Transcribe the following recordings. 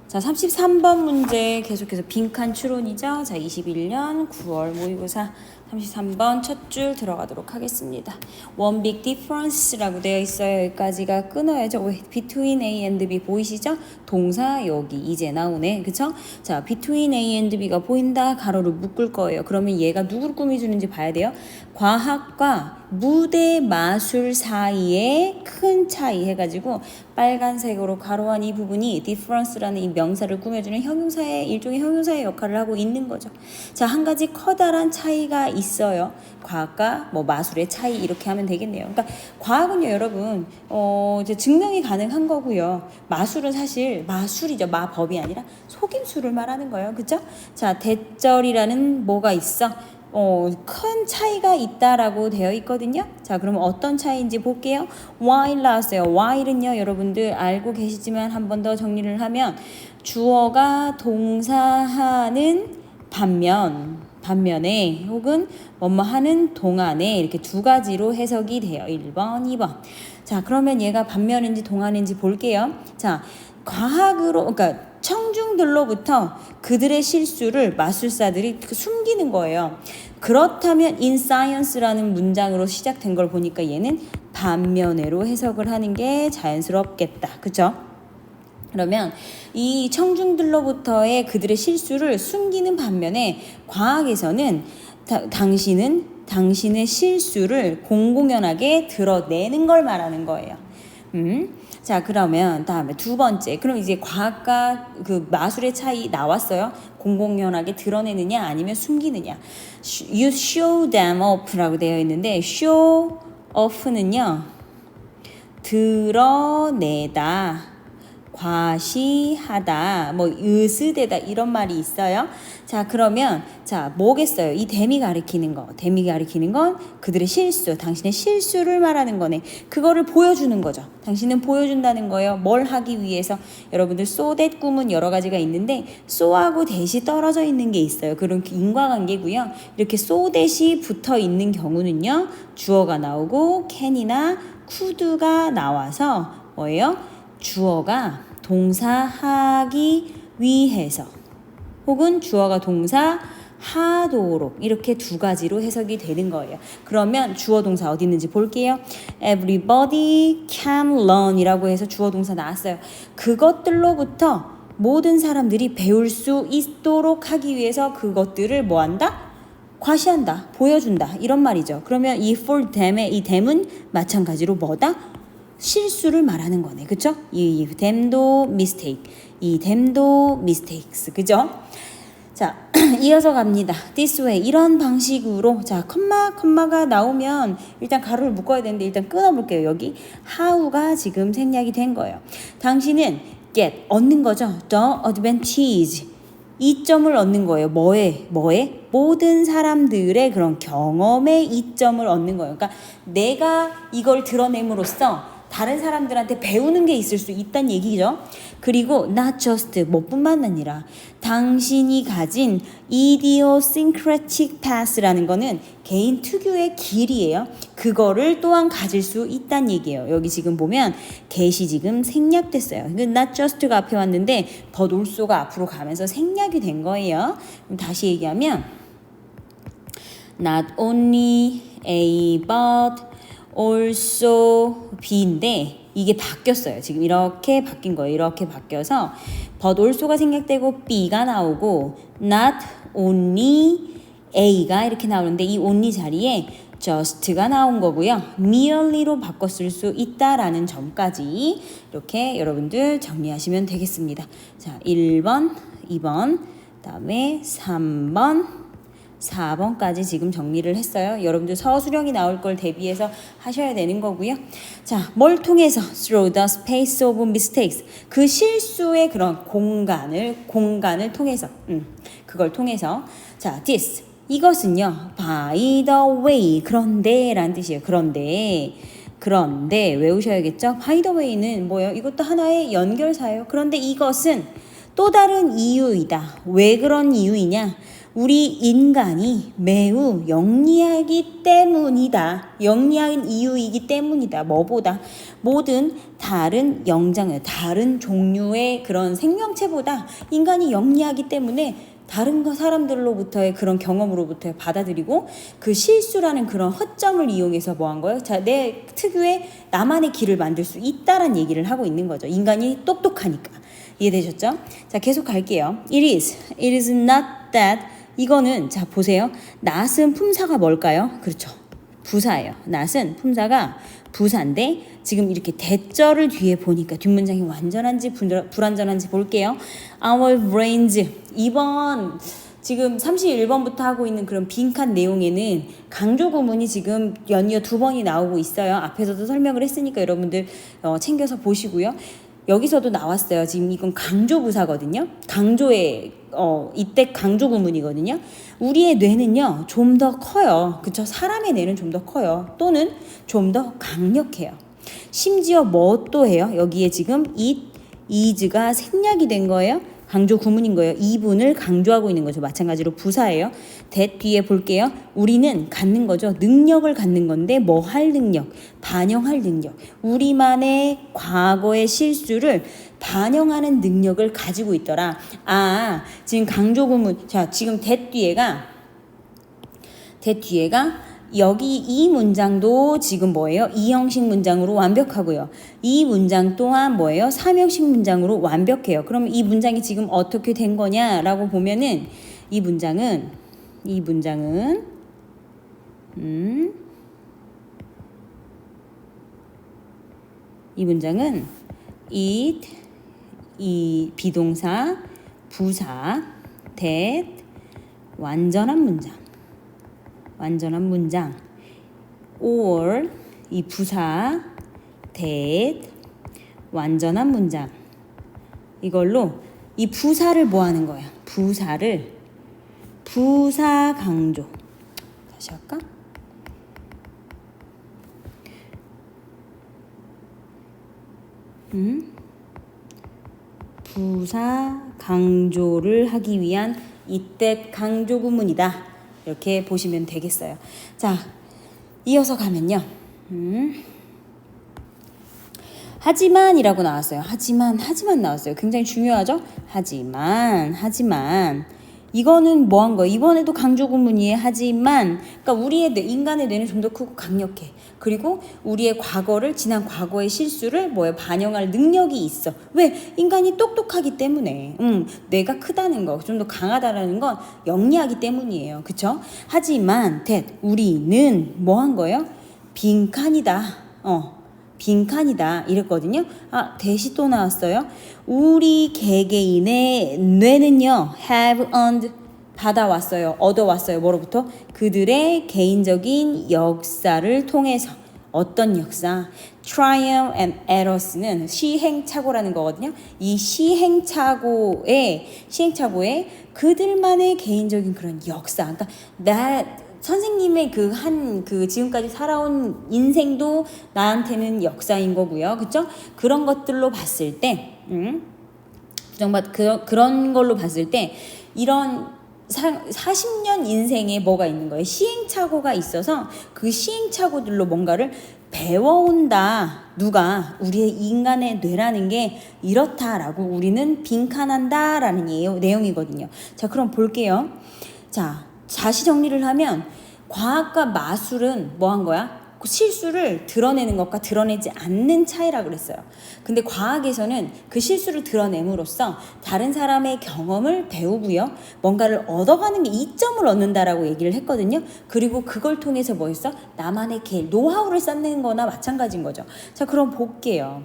자, 33번 문제 계속해서 빈칸 추론이죠. 자, 21년 9월 모의고사 33번 첫 줄 들어가도록 하겠습니다. One big difference라고 되어 있어요. 여기까지가 끊어야죠. Between A and B 보이시죠? 동사 여기 이제 나오네. 그쵸? 자, between A and B가 보인다. 가로를 묶을 거예요. 그러면 얘가 누구를 꾸며주는지 봐야 돼요. 과학과 무대 마술 사이에 큰 차이 해가지고 빨간색으로 가로한 이 부분이 difference라는 이 명사를 꾸며주는 형용사의 일종의 형용사의 역할을 하고 있는 거죠. 자, 한 가지 커다란 차이가 있어요. 과학과 뭐 마술의 차이 이렇게 하면 되겠네요. 그러니까 과학은요, 여러분 이제 증명이 가능한 거고요. 마술은 사실 마술이죠. 마법이 아니라 속임수를 말하는 거예요. 그죠? 자, 대절이라는 뭐가 있어? 큰 차이가 있다라고 되어 있거든요. 자, 그럼 어떤 차이인지 볼게요. while 나왔어요. while은요, 여러분들 알고 계시지만 한 번 더 정리를 하면 주어가 동사하는 반면에 혹은 뭐뭐 하는 동안에 이렇게 두 가지로 해석이 돼요. 1번, 2번. 자, 그러면 얘가 반면인지 동안인지 볼게요. 자, 과학으로, 그러니까 청중들로부터 그들의 실수를 마술사들이 숨기는 거예요. 그렇다면 in science라는 문장으로 시작된 걸 보니까 얘는 반면에로 해석을 하는 게 자연스럽겠다. 그쵸? 그러면 이 청중들로부터의 그들의 실수를 숨기는 반면에 과학에서는 당신의 실수를 공공연하게 드러내는 걸 말하는 거예요. 자, 그러면 다음에 두 번째. 그럼 이제 과학과 그 마술의 차이 나왔어요. 공공연하게 드러내느냐 아니면 숨기느냐. You show them off라고 되어 있는데 show off는요, 드러내다, 과시하다, 뭐 으스대다 이런 말이 있어요. 자, 그러면 자, 뭐겠어요? 이 댐이 가리키는 거. 댐이 가리키는 건 그들의 실수, 당신의 실수를 말하는 거네. 그거를 보여주는 거죠. 당신은 보여준다는 거예요. 뭘 하기 위해서? 여러분들 so that 꿈은 여러 가지가 있는데 so하고 that이 떨어져 있는 게 있어요. 그런 인과관계고요. 이렇게 so that이 붙어 있는 경우는요, 주어가 나오고 can이나 could가 나와서 뭐예요? 주어가 동사하기 위해서 혹은 주어가 동사 하도록 이렇게 두 가지로 해석이 되는 거예요. 그러면 주어 동사 어디 있는지 볼게요. Everybody can learn 이라고 해서 주어 동사 나왔어요. 그것들로부터 모든 사람들이 배울 수 있도록 하기 위해서 그것들을 뭐한다? 과시한다, 보여준다 이런 말이죠. 그러면 이 for them의 이 them은 마찬가지로 뭐다? 실수를 말하는 거네. 그쵸? 이 them도 mistake, 이 them도 mistakes. 그죠? 자, 이어서 갑니다. This way. 이런 방식으로. 자, 컴마가 나오면 일단 가로를 묶어야 되는데 일단 끊어볼게요. 여기 how가 지금 생략이 된 거예요. 당신은 get, 얻는 거죠. The advantage. 이점을 얻는 거예요. 뭐에? 모든 사람들의 그런 경험의 이점을 얻는 거예요. 그러니까 내가 이걸 드러냄으로써 다른 사람들한테 배우는 게 있을 수 있다는 얘기죠. 그리고 not just 뭐뿐만 아니라 당신이 가진 idiosyncratic path라는 거는 개인 특유의 길이에요. 그거를 또한 가질 수 있다는 얘기예요. 여기 지금 보면 get이 지금 생략됐어요. not just가 앞에 왔는데 but also가 앞으로 가면서 생략이 된 거예요. 그럼 다시 얘기하면 not only A but also B인데 이게 바뀌었어요. 지금 이렇게 바뀐 거예요. 이렇게 바뀌어서 but also가 생략되고 B가 나오고 not only A가 이렇게 나오는데 이 only 자리에 just가 나온 거고요. merely로 바꿨을 수 있다라는 점까지 이렇게 여러분들 정리하시면 되겠습니다. 자, 1번, 2번, 그다음에 3번, 4번까지 지금 정리를 했어요. 여러분들 서술형이 나올 걸 대비해서 하셔야 되는 거고요. 자, 뭘 통해서? Through the space of mistakes. 그 실수의 그런 공간을 통해서. 그걸 통해서. 자, this. 이것은요. by the way. 그런데 라는 뜻이에요. 그런데 외우셔야겠죠? by the way는 뭐예요? 이것도 하나의 연결사예요. 그런데 이것은 또 다른 이유이다. 왜 그런 이유이냐? 우리 인간이 매우 영리하기 때문이다. 영리한 이유이기 때문이다. 뭐보다? 모든 다른 영장을, 다른 종류의 그런 생명체보다 인간이 영리하기 때문에 다른 사람들로부터의 그런 경험으로부터 받아들이고 그 실수라는 그런 허점을 이용해서 뭐 한 거예요? 자, 내 특유의 나만의 길을 만들 수 있다란 얘기를 하고 있는 거죠. 인간이 똑똑하니까. 이해되셨죠? 자, 계속 갈게요. It is not that. 이거는 자 보세요. not은 품사가 뭘까요? 그렇죠. 부사예요. not은 품사가 부사인데 지금 이렇게 대절을 뒤에 보니까 뒷문장이 완전한지 불완전한지 볼게요. Our brains. 이번 지금 31번부터 하고 있는 그런 빈칸 내용에는 강조 구문이 지금 연이어 2번이 나오고 있어요. 앞에서도 설명을 했으니까 여러분들 챙겨서 보시고요. 여기서도 나왔어요. 지금 이건 강조 부사거든요. 강조의 이때 강조 구문이거든요. 우리의 뇌는요 좀 더 커요. 그쵸? 사람의 뇌는 좀 더 커요. 또는 좀 더 강력해요. 심지어 뭐 또 해요? 여기에 지금 it, is가 생략이 된 거예요. 강조 구문인 거예요. 이분을 강조하고 있는 거죠. 마찬가지로 부사예요. that 뒤에 볼게요. 우리는 갖는 거죠. 능력을 갖는 건데 뭐 할 능력, 반영할 능력. 우리만의 과거의 실수를 반영하는 능력을 가지고 있더라. 아, 지금 강조 구문. 자, 지금 that 뒤에가 여기 이 문장도 지금 뭐예요? 이형식 문장으로 완벽하고요. 이 문장 또한 뭐예요? 삼형식 문장으로 완벽해요. 그럼 이 문장이 지금 어떻게 된 거냐라고 보면은 이 문장은 it, 이 비동사, 부사, that, 완전한 문장 or 이 부사 that 완전한 문장 이걸로 이 부사를 뭐 하는 거예요? 부사 강조. 다시 할까? 부사 강조를 하기 위한 이때 강조 구문이다. 이렇게 보시면 되겠어요. 자, 이어서 가면요. 하지만이라고 나왔어요. 하지만 나왔어요. 굉장히 중요하죠? 하지만 이거는 뭐 한 거예요? 이번에도 강조 구문이에요. 하지만 그러니까 우리의 인간의 뇌는 좀 더 크고 강력해. 그리고 우리의 지난 과거의 실수를 반영할 능력이 있어. 왜? 인간이 똑똑하기 때문에. 뇌가 크다는 거, 좀 더 강하다라는 건 영리하기 때문이에요. 그쵸? 하지만 우리는 뭐 한 거예요? 빈칸이다. 이랬거든요. 아, 대시 또 나왔어요. 우리 개개인의 뇌는요 have earned 얻어왔어요. 뭐로부터? 그들의 개인적인 역사를 통해서. 어떤 역사? Trial and errors는 시행착오라는 거거든요. 이 시행착오에 그들만의 개인적인 그런 역사. 그러니까 선생님의 지금까지 살아온 인생도 나한테는 역사인 거고요. 그쵸? 그런 것들로 봤을 때, 그런 걸로 봤을 때, 이런 40년 인생에 뭐가 있는 거예요? 시행착오가 있어서 그 시행착오들로 뭔가를 배워온다. 누가? 우리의 인간의 뇌라는 게 이렇다라고 우리는 빈칸한다라는 내용이거든요. 자, 그럼 볼게요. 자, 다시 정리를 하면 과학과 마술은 뭐 한 거야? 실수를 드러내는 것과 드러내지 않는 차이라고 그랬어요. 근데 과학에서는 그 실수를 드러냄으로써 다른 사람의 경험을 배우고요. 뭔가를 얻어가는 게 이점을 얻는다라고 얘기를 했거든요. 그리고 그걸 통해서 뭐 했어? 나만의 노하우를 쌓는 거나 마찬가지인 거죠. 자, 그럼 볼게요.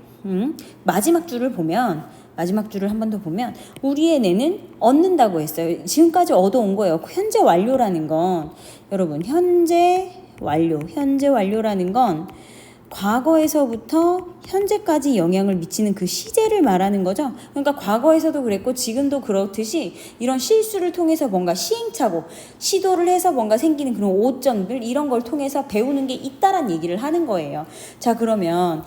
마지막 줄을 한 번 더 보면 우리의 뇌는 얻는다고 했어요. 지금까지 얻어온 거예요. 현재 완료라는 건 여러분 현재 완료라는 건 과거에서부터 현재까지 영향을 미치는 그 시제를 말하는 거죠. 그러니까 과거에서도 그랬고 지금도 그렇듯이 이런 실수를 통해서 뭔가 시행착오, 시도를 해서 뭔가 생기는 그런 오점들 이런 걸 통해서 배우는 게 있다란 얘기를 하는 거예요. 자, 그러면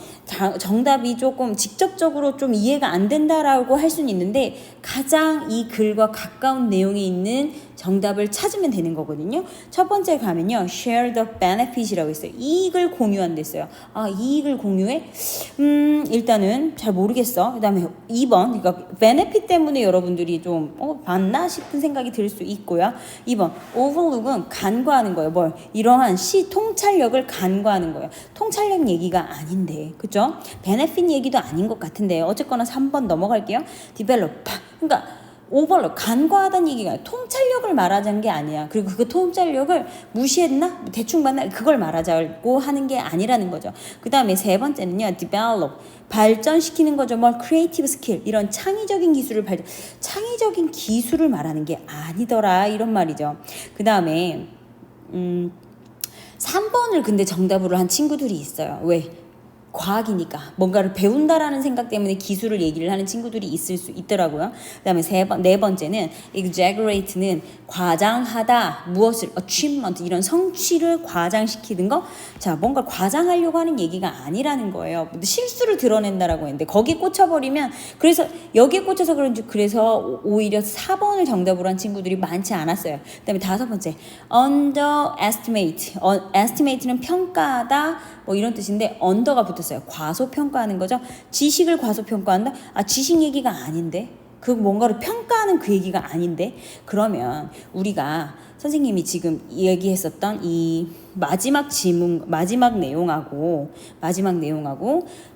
정답이 조금 직접적으로 좀 이해가 안 된다라고 할 수는 있는데 가장 이 글과 가까운 내용이 있는 정답을 찾으면 되는 거거든요. 첫 번째 가면요. share the benefit이라고 있어요. 이익을 공유한댔어요. 아, 이익을 공유해? 일단은 잘 모르겠어. 그 다음에 2번, 그러니까 benefit 때문에 여러분들이 좀 봤나 싶은 생각이 들 수 있고요. 2번, overlook은 간과하는 거예요. 뭘? 이러한 통찰력을 간과하는 거예요. 통찰력 얘기가 아닌데, 그죠? benefit 얘기도 아닌 것 같은데, 어쨌거나 3번 넘어갈게요. develop. 그러니까 오버로 간과하다는 얘기가 아니라 통찰력을 말하자는 게 아니야. 그리고 그 통찰력을 무시했나? 대충 봤나? 그걸 말하자고 하는 게 아니라는 거죠. 그 다음에 세 번째는요. develop. 발전시키는 거죠. 뭐 creative skill. 이런 창의적인 기술을 창의적인 기술을 말하는 게 아니더라. 이런 말이죠. 그 다음에 3번을 근데 정답으로 한 친구들이 있어요. 왜? 과학이니까 뭔가를 배운다라는 생각 때문에 기술을 얘기를 하는 친구들이 있을 수 있더라고요. 그다음에 네 번째는 exaggerate는 과장하다, 무엇을 achievement 이런 성취를 과장시키는 거. 자, 뭔가 과장하려고 하는 얘기가 아니라는 거예요. 실수를 드러낸다라고 했는데 거기에 꽂혀버리면 그래서 여기에 꽂혀서 그런지 그래서 오히려 4번을 정답으로 한 친구들이 많지 않았어요. 그다음에 5번째 underestimate. estimate는 평가하다 뭐 이런 뜻인데 under가 붙었어요. 과소평가하는 거죠. 지식을 과소평가한다? 아, 지식 얘기가 아닌데? 그 뭔가를 평가하는 그 얘기가 아닌데? 그러면 우리가 선생님이 지금 얘기했었던 이 마지막 내용하고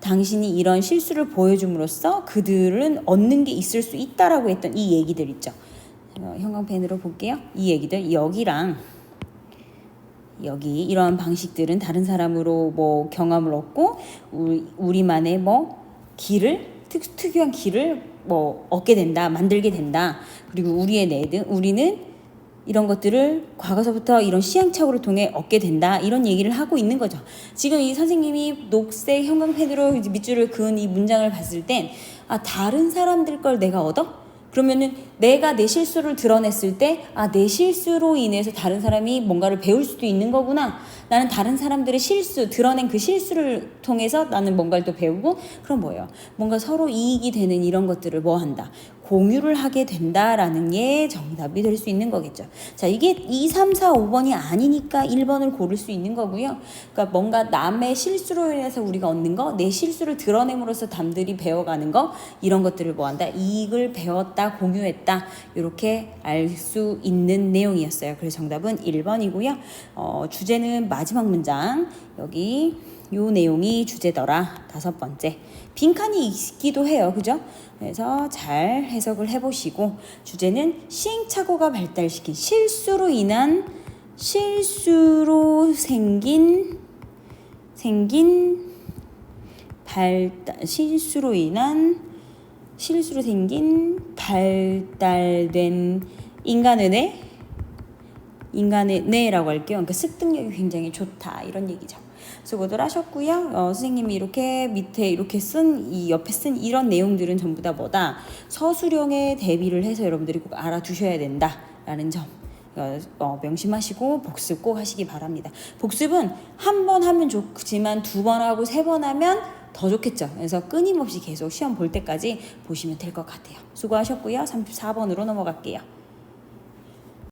당신이 이런 실수를 보여줌으로써 그들은 얻는 게 있을 수 있다라고 했던 이 얘기들 있죠. 형광펜으로 볼게요. 이 얘기들 여기랑 여기 이러한 방식들은 다른 사람으로 뭐 경험을 얻고 우리만의 뭐 특유한 길을 뭐 얻게 된다, 만들게 된다. 그리고 우리는 이런 것들을 과거서부터 이런 시행착오를 통해 얻게 된다. 이런 얘기를 하고 있는 거죠. 지금 이 선생님이 녹색 형광펜으로 밑줄을 그은 이 문장을 봤을 땐 다른 사람들 걸 내가 얻어? 그러면은 내가 내 실수를 드러냈을 때 내 실수로 인해서 다른 사람이 뭔가를 배울 수도 있는 거구나. 나는 다른 사람들의 드러낸 그 실수를 통해서 나는 뭔가를 또 배우고 그럼 뭐예요? 뭔가 서로 이익이 되는 이런 것들을 뭐 한다? 공유를 하게 된다라는 게 정답이 될 수 있는 거겠죠. 자, 이게 2, 3, 4, 5번이 아니니까 1번을 고를 수 있는 거고요. 그러니까 뭔가 남의 실수로 인해서 우리가 얻는 거, 내 실수를 드러냄으로써 남들이 배워가는 거, 이런 것들을 뭐 한다? 이익을 배웠다, 공유했다. 이렇게 알 수 있는 내용이었어요. 그래서 정답은 1번이고요. 주제는 마지막 문장. 여기 요 내용이 주제더라. 5번째. 빈칸이 있기도 해요. 그죠? 그래서 잘 해석을 해보시고 주제는 시행착오가 발달시킨 실수로 생긴 발달된 인간의 뇌라고 할게요. 그러니까 습득력이 굉장히 좋다 이런 얘기죠. 수고들 하셨고요. 선생님이 이렇게 밑에 이렇게 옆에 쓴 이런 내용들은 전부 다 뭐다? 서술형에 대비를 해서 여러분들이 꼭 알아두셔야 된다라는 점 명심하시고 복습 꼭 하시기 바랍니다. 복습은 한 번 하면 좋지만 2번 하고 3번 하면 더 좋겠죠. 그래서 끊임없이 계속 시험 볼 때까지 보시면 될 것 같아요. 수고하셨고요. 34번으로 넘어갈게요.